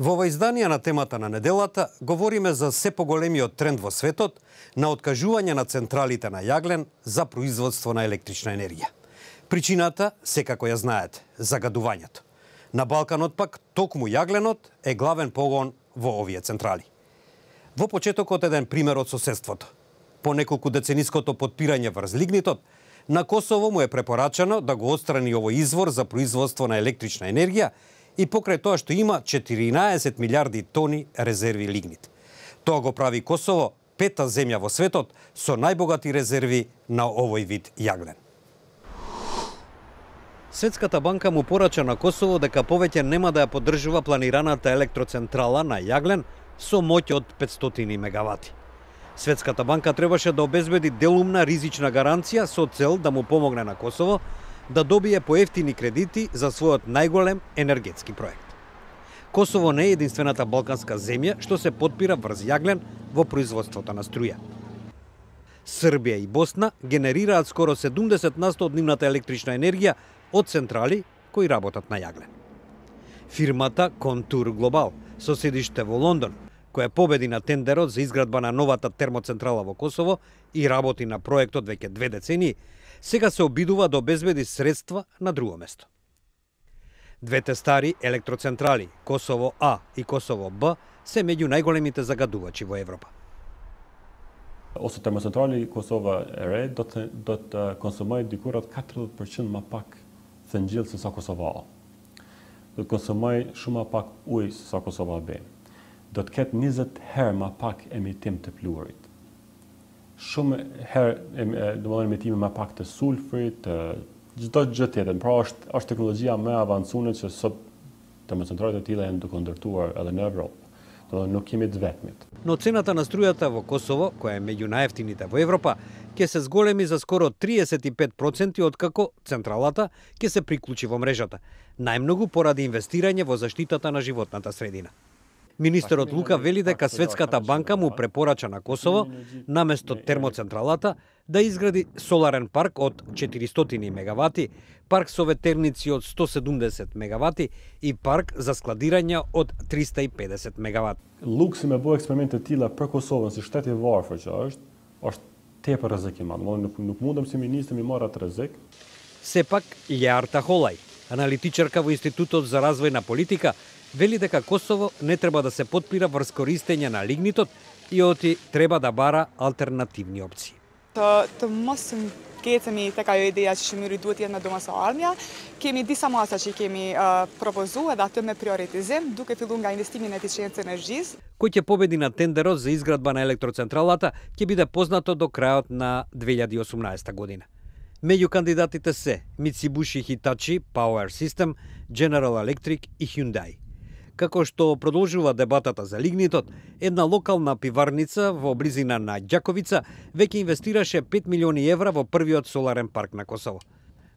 Во ова издание на темата на неделата говориме за се поголемиот тренд во светот на откажување на централите на јаглен за производство на електрична енергија. Причината, секако ја знаете, загадувањето. На Балканот пак токму јагленот е главен погон во овие централи. Во почетокот еден пример од соседството. По неколку децениското подпирање врз лигнитот, на Косово му е препорачано да го отстрани овој извор за производство на електрична енергија и покрај тоа што има 14 милиарди тони резерви лигнит. Тоа го прави Косово пета земја во светот со најбогати резерви на овој вид јаглен. Светската банка му порача на Косово дека повеќе нема да ја поддржува планираната електроцентрала на јаглен со моќ од 500 мегавати. Светската банка требаше да обезбеди делумна ризична гаранција со цел да му помогне на Косово да добие поевтини кредити за својот најголем енергетски проект. Косово не е единствената балканска земја што се подпира врз јаглен во производството на струја. Србија и Босна генерираат скоро 70% од нивната електрична енергија од централи кои работат на јаглен. Фирмата Контур Глобал, со седиште во Лондон, која победи на тендерот за изградба на новата термоцентрала во Косово и работи на проектот веќе 2 децении, сега се обидува да обезбеди средства на друго место. Двете стари електроцентрали, Косово А и Косово Б, се меѓу најголемите загадувачи во Европа. Ose termocentrali Kosova e re do të konsumojë dikur rreth 40% më pak thëngjell se sa Kosova A. Do të konsumojë shumë më pak ujë se sa Kosova B. Do të ketë 20 herë më pak emitim të fluorit. Shumë herë, domethënë emitime më pak të sulfrit, çdo gjë tjetër. Pra është teknologjia më e avancuar që sot termocentralet e tilla janë duke ndërtuar edhe në Evropë. Nuk kemi të vetmit. Но цената на струјата во Косово, која е меѓу најевтините во Европа, ќе се зголеми за скоро 35% откако централата ќе се приклучи во мрежата, најмногу поради инвестирање во заштитата на животната средина. Министерот Лука вели дека Светската банка му препорача на Косово, наместо термоцентралата, да изгради соларен парк од 400 мегавати, парк со ветерници од 170 мегавати и парк за складирање од 350 мегавати. Luksi me bëu eksperimente të tilla për Kosovën si shtet i varfër që është tepër rrezik i madh. Nuk mundem si ministër mi marr atë rrezik. Сепак, Лјарта Холај, аналитичарка во Институтот за развојна политика, вели дека Косово не треба да се подпира врз користење на лигнитот и оти треба да бара алтернативни опции. Të mos ngecemi tek ajo ideja që Shqipëria duhet të jetë me domosdoshmëria, kemi disa masa që kemi propozuar edhe atë me prioritizim, duke filluar nga investimi në eficiencë energjisë. Кој ќе победи на тендерот за изградба на електроцентралата ќе биде познато до крајот на 2018 година. Меѓу кандидатите се Mitsubishi Hitachi Power System, General Electric и Hyundai. Како што продолжува дебатата за лигнитот, една локална пиварница во близина на Ѓаковица веќе инвестираше 5 милиони евра во првиот соларен парк на Косово.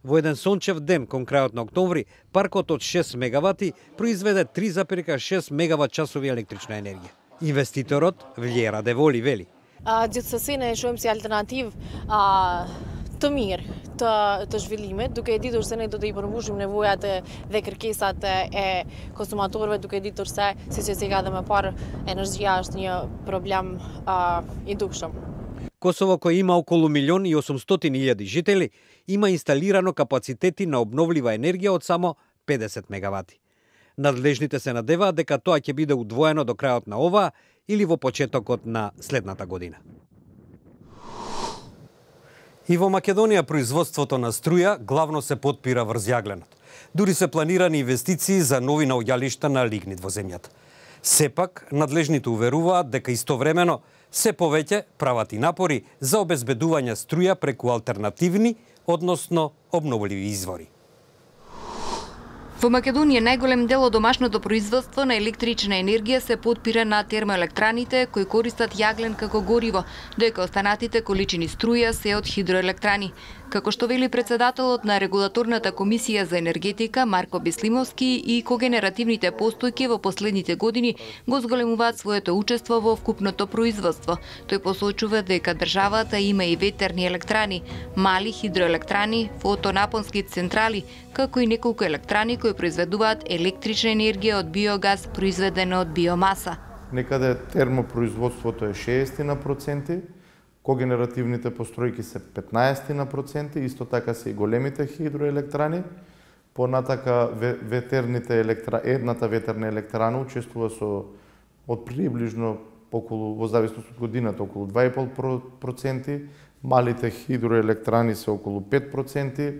Во еден сончев ден кон крајот на октомври, паркот од 6 мегавати произведе 3,6 мегават часови електрична енергија. Инвеститорот Влера Деволи вели: Gjithsesi ne e shohim si alternativë të mirë të zhvillimit, duke e ditur se ne do të i përmbushim nevojat dhe kërkesat e konsumatorëve, duke e ditur se si që ka dhe më parë energjia është një problem i dukshëm. Косово, кој има околу 1.800.000 жители, има инсталирано капацитети на обновлива енергија од само 50 мегавати. Надлежните се надеваат дека тоа ќе биде удвоено до крајот на оваа или во почетокот на следната година. И во Македонија производството на струја главно се подпира врз јагленот. Дури се планирани инвестиции за нови наоѓалишта на лигнит во земјата. Сепак, надлежните уверуваат дека истовремено се повеќе прават и напори за обезбедување струја преку алтернативни, односно обновливи извори. Во Македонија најголем дел од домашното производство на електрична енергија се подпира на термоелектраните кои користат јаглен како гориво, додека останатите количини струја се од хидроелектрани. Како што вели председателот на Регулаторната комисија за енергетика Марко Беслимовски, и когенеративните постојки во последните години го зголемуваат своето учество во вкупното производство. Тој посочува дека државата има и ветерни електрани, мали хидроелектрани, фотонапонски централи, како и неколку електрани кои кои произведуваат електрична енергија од биогаз произведена од биомаса. Некаде термопроизводството е 60%, когенеративните постројки се 15%, исто така се и големите хидроелектрани. Понатака едната ветерна електрана учествува со од приближно околу, во зависност од годината, околу 2,5%, малите хидроелектрани се околу 5%.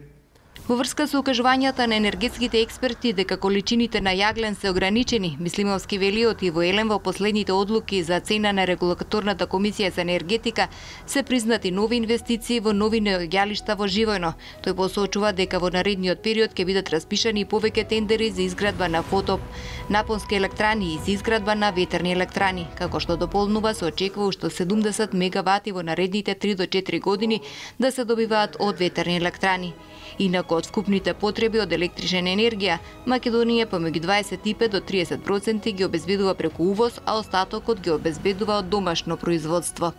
Во врска со укажувањата на енергетските експерти дека количините на јаглен се ограничени, Мислимовски вели од Иво Елем во последните одлуки за цена на регулаторната комисија за енергетика се признати нови инвестиции во нови неоѓалишта во Живојно. Тој посочува дека во наредниот период ќе бидат распишани повеќе тендери за изградба на фотонапонски електрани и за изградба на ветерни електрани, како што дополнува се очекува уште 70 мегавати во наредните 3 до 4 години да се добиваат од ветерни електрани. Инаку од вкупните потреби од електрична енергија, Македонија помеѓу 25 до 30% ги обезбедува преку увоз, а остатокот ги обезбедува од домашно производство.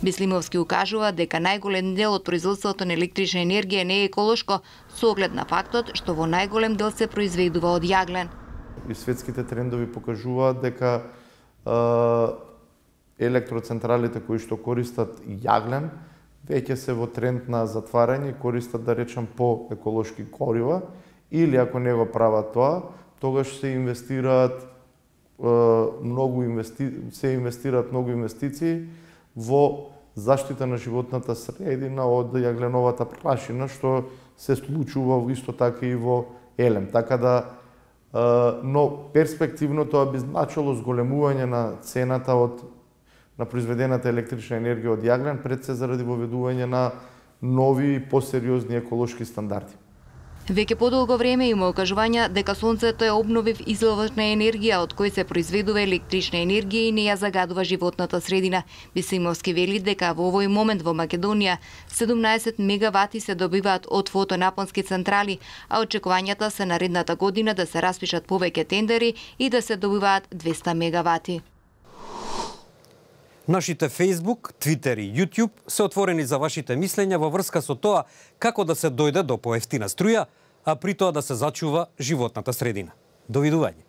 Мислимовски укажува дека најголем дел од производството на електрична енергија не е еколошко, со оглед на фактот што во најголем дел се произведува од јаглен. И светските трендови покажуваат дека електроцентралите кои што користат јаглен веќе се во тренд на затварање, користат, да речем, по еколошки горива, или ако не го прават тоа, тогаш се инвестираат многу инвестиции во заштита на животната средина од јагленовата прашина, што се случува исто така и во Елем. Така да, но перспективно тоа би значило зголемување на цената на произведената електрична енергија од јаглен, пред се заради воведување на нови и посериозни еколошки стандарди. Веќе подолго време има укажувања дека сонцето е обновив изловот на енергија од кој се произведува електрична енергија и не ја загадува животната средина. Мислимовски вели дека во овој момент во Македонија 17 мегавати се добиваат од фотонапонски централи, а очекувањата се наредната година да се распишат повеќе тендери и да се добиваат 200 мегавати. Нашите Facebook, Twitter и YouTube се отворени за вашите мислења во врска со тоа како да се дојде до поевтина струја, а при тоа да се зачува животната средина. Довидување.